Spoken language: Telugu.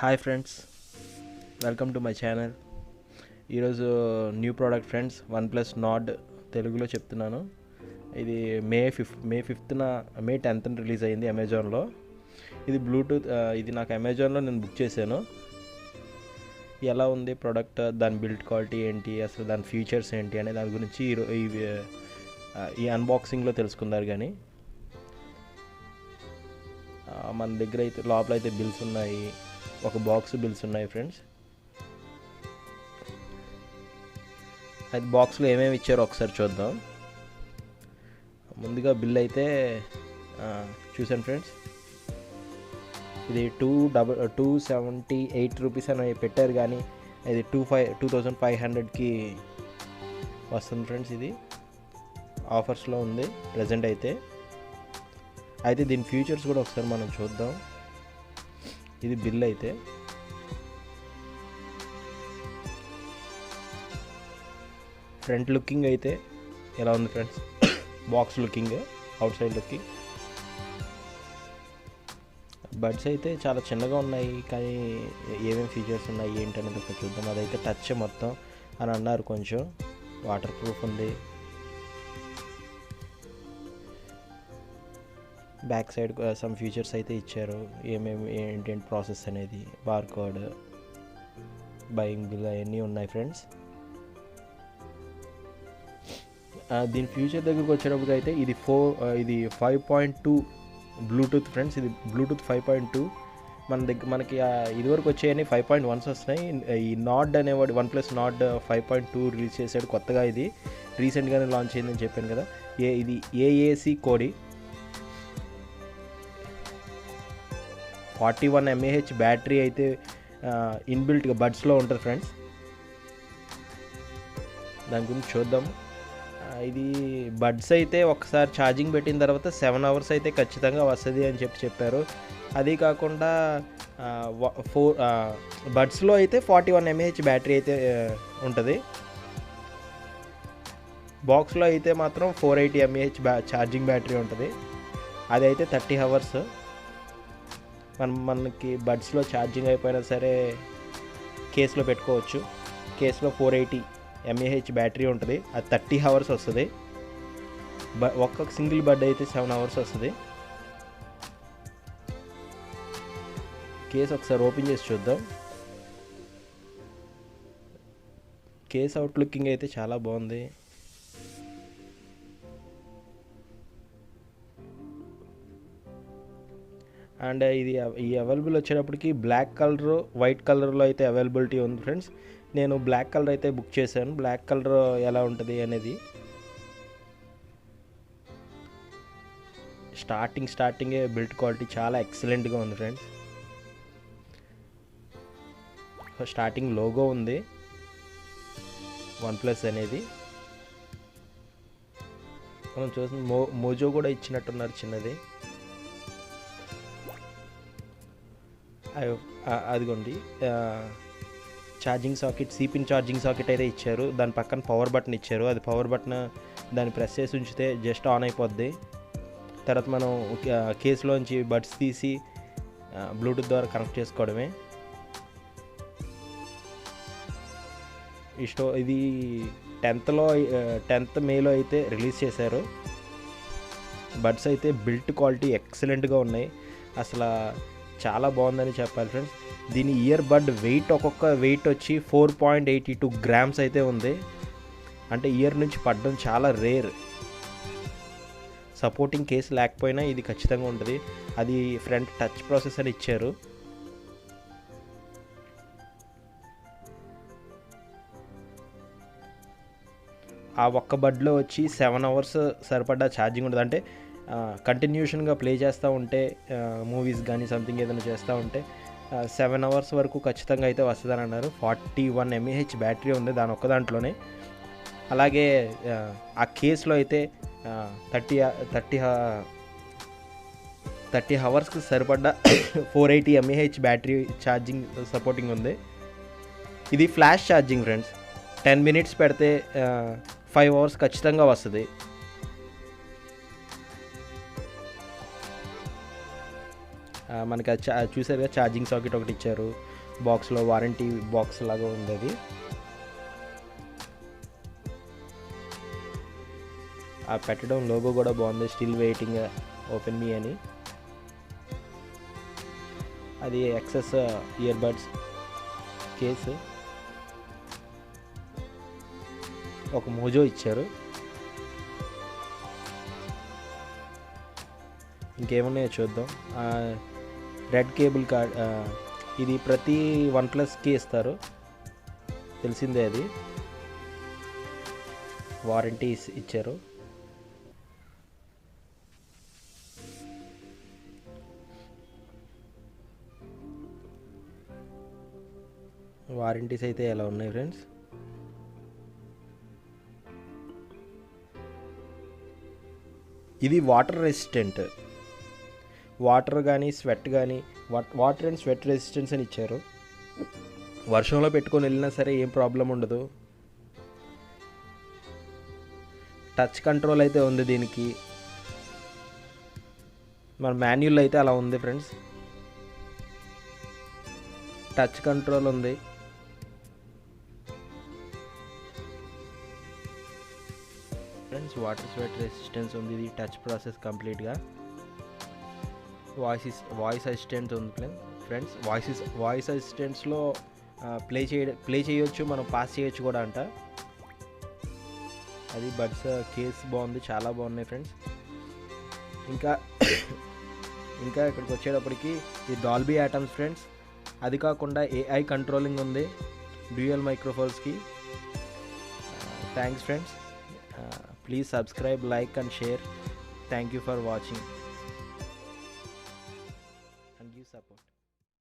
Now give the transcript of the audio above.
Hi friends, welcome to my channel. ఈరోజు new product friends, OnePlus Nord తెలుగులో చెప్తున్నాను. ఇది మే 10th రిలీజ్ అయ్యింది అమెజాన్లో. ఇది బ్లూటూత్. ఇది నాకు అమెజాన్లో నేను బుక్ చేశాను. ఎలా ఉంది ప్రోడక్ట్, దాని బిల్డ్ క్వాలిటీ ఏంటి, అసలు దాని ఫీచర్స్ ఏంటి అనే దాని గురించి ఈ అన్బాక్సింగ్లో తెలుసుకుందారు. కానీ మన దగ్గర అయితే లోపల అయితే బిల్స్ ఉన్నాయి, ఒక బాక్స్ బిల్స్ ఉన్నాయి ఫ్రెండ్స్. అయితే బాక్స్లో ఏమేమి ఇచ్చారో ఒకసారి చూద్దాం. ముందుగా బిల్ అయితే చూసాను ఫ్రెండ్స్. ఇది 278 రూపీస్ అని పెట్టారు, కానీ ఇది 2500కి వస్తుంది ఫ్రెండ్స్. ఇది ఆఫర్స్లో ఉంది ప్రజెంట్ అయితే. దీని ఫీచర్స్ కూడా ఒకసారి మనం చూద్దాం. ఇది బిల్ అయితే ఫ్రంట్ లుకింగ్ అయితే ఎలా ఉంది friends. Box looking, out side looking. Buds అయితే చాలా చిన్నగా ఉన్నాయి, కానీ ఏమేమి ఫీచర్స్ ఉన్నాయి ఏంటనేది ఒకటి చూద్దాం. అదైతే టచ్ మొత్తం అని అన్నారు, కొంచెం వాటర్ ప్రూఫ్ ఉంది. బ్యాక్ సైడ్ సమ్ ఫీచర్స్ అయితే ఇచ్చారు, ఏమేమి ఏంటి ప్రాసెస్ అనేది, బార్కోడ్, బయింగ్ బిల్ అవన్నీ ఉన్నాయి ఫ్రెండ్స్. దీని ఫ్యూచర్ దగ్గరకు వచ్చేటప్పుడు అయితే ఇది 5.2 బ్లూటూత్ ఫ్రెండ్స్. ఇది బ్లూటూత్ 5.2. మనకి ఇదివరకు వచ్చాయని 5.1s వస్తున్నాయి. ఈ నార్డ్ అనేవాడు వన్ప్లస్ నార్డ్ 5.2 రిలీజ్ చేశాడు కొత్తగా. ఇది రీసెంట్గానే లాంచ్ అయిందని చెప్పాను కదా. ఇది ఏఏసి కోడి, 41 mAh బ్యాటరీ అయితే ఇన్బిల్ట్గా బడ్స్లో ఉంటుంది ఫ్రెండ్స్. దాని గురించి చూద్దాం. ఇది బడ్స్ అయితే ఒకసారి ఛార్జింగ్ పెట్టిన తర్వాత 7 hours అయితే ఖచ్చితంగా వస్తుంది అని చెప్పారు. అది కాకుండా బడ్స్లో అయితే 41 mAh బ్యాటరీ అయితే ఉంటుంది. బాక్స్లో అయితే మాత్రం 480 mAh ఛార్జింగ్ బ్యాటరీ ఉంటుంది. అది అయితే 30 hours. మనకి బడ్స్లో ఛార్జింగ్ అయిపోయినా సరే కేసులో పెట్టుకోవచ్చు. కేసులో 480 mAh బ్యాటరీ ఉంటుంది, అది 30 hours వస్తుంది. ఒక్కొక్క సింగిల్ బడ్ అయితే 7 hours వస్తుంది. కేసు ఒకసారి ఓపెన్ చేసి చూద్దాం. కేస్ అవుట్ లుకింగ్ అయితే చాలా బాగుంది. అండ్ ఈ అవైలబుల్ వచ్చేటప్పటికి బ్లాక్ కలర్, వైట్ కలర్లో అయితే అవైలబిలిటీ ఉంది ఫ్రెండ్స్. నేను బ్లాక్ కలర్ అయితే బుక్ చేశాను. బ్లాక్ కలర్ ఎలా ఉంటుంది అనేది స్టార్టింగే బిల్డ్ క్వాలిటీ చాలా ఎక్సలెంట్గా ఉంది ఫ్రెండ్స్. స్టార్టింగ్ లోగో ఉంది వన్ప్లస్ అనేది. మనం చూసిన మోజో కూడా ఇచ్చినట్టున్నారు చిన్నది. అదిగోండి ఛార్జింగ్ సాకెట్, సిపిన్ ఛార్జింగ్ సాకెట్ అయితే ఇచ్చారు. దాని పక్కన పవర్ బటన్ ఇచ్చారు. అది పవర్ బటన్, దాన్ని ప్రెస్ చేసి ఉంచితే జస్ట్ ఆన్ అయిపోద్ది. తర్వాత మనం కేసులోంచి బడ్స్ తీసి బ్లూటూత్ ద్వారా కనెక్ట్ చేసుకోవడమే. ఇది 10th మేలో అయితే రిలీజ్ చేశారు. బడ్స్ అయితే బిల్ట్ క్వాలిటీ ఎక్సలెంట్గా ఉన్నాయి, అసలు చాలా బాగుందని చెప్పాలి ఫ్రెండ్స్. దీని ఇయర్ బడ్ వెయిట్, ఒక్కొక్క వెయిట్ వచ్చి 4.82 grams అయితే ఉంది. అంటే ఇయర్ నుంచి పడడం చాలా రేర్. సపోర్టింగ్ కేస్ లేకపోయినా ఇది ఖచ్చితంగా ఉంటుంది. అది ఫ్రంట్ టచ్ ప్రాసెసర్ ఇచ్చారు. ఆ ఒక్క బడ్లో వచ్చి 7 hours సరిపడా ఛార్జింగ్ ఉంటుంది. అంటే కంటిన్యూషన్గా ప్లే చేస్తూ ఉంటే, మూవీస్ కానీ సంథింగ్ ఏదైనా చేస్తూ ఉంటే 7 hours వరకు ఖచ్చితంగా అయితే వస్తుందని అన్నారు. 41 mAh బ్యాటరీ ఉంది దాని ఒక్క దాంట్లోనే. అలాగే ఆ కేసులో అయితే 30 hours సరిపడ్డ 480 mAh battery charging supporting ఉంది. ఇది ఫ్లాష్ ఛార్జింగ్ ఫ్రెండ్స్. 10 minutes పెడితే 5 hours ఖచ్చితంగా వస్తుంది. మనకి చూసారుగా ఛార్జింగ్ సాకెట్ ఒకటి ఇచ్చారు, బాక్స్లో వారంటీ బాక్స్ లాగా ఉంది అది. ఆ పెట్టడం లోగో కూడా బాగుంది, స్టిల్ వెయిటింగ్ ఓపెన్ మీ అని. అది ఎక్సెస్ ఇయర్ బడ్స్ కేసు, ఒక మోజో ఇచ్చారు. ఇంకేమున్నాయో చూద్దాం. రెడ్ కేబుల్ కార్డ్, ఇది ప్రతి OnePlusకి ఇస్తారు, తెలిసిందే అది. వారంటీ ఇచ్చారు. వారంటీస్ అయితే ఎలా ఉన్నాయి ఫ్రెండ్స్. ఇది వాటర్ రెసిస్టెంట్, వాటర్ కానీ స్వెట్ కానీ, వాటర్ అండ్ స్వెట్ రెసిస్టెన్స్ అని ఇచ్చారు. వర్షంలో పెట్టుకొని వెళ్ళినా సరే ఏం ప్రాబ్లం ఉండదు. టచ్ కంట్రోల్ అయితే ఉంది దీనికి, మన మాన్యువల్ అయితే అలా ఉంది ఫ్రెండ్స్. టచ్ కంట్రోల్ ఉంది. ఫ్రెండ్స్ వాటర్ స్వెట్ రెసిస్టెన్స్ ఉంది, ఇది టచ్ ప్రాసెస్ కంప్లీట్గా. వాయిస్ అసిస్టెంట్ ఉంది ఫ్రెండ్స్. వాయిస్ అసిస్టెంట్స్లో ప్లే చేయొచ్చు, మనం పాస్ చేయొచ్చు కూడా అంట. అది బడ్స్ కేస్ బాగుంది, చాలా బాగున్నాయి ఫ్రెండ్స్. ఇంకా ఇక్కడికి వచ్చేటప్పటికి ఇది డాల్బీ అటామ్స్ ఫ్రెండ్స్. అది కాకుండా AI కంట్రోలింగ్ ఉంది డ్యూయల్ మైక్రోఫోన్స్కి. Thanks friends. Please subscribe, like and share. Thank you for watching.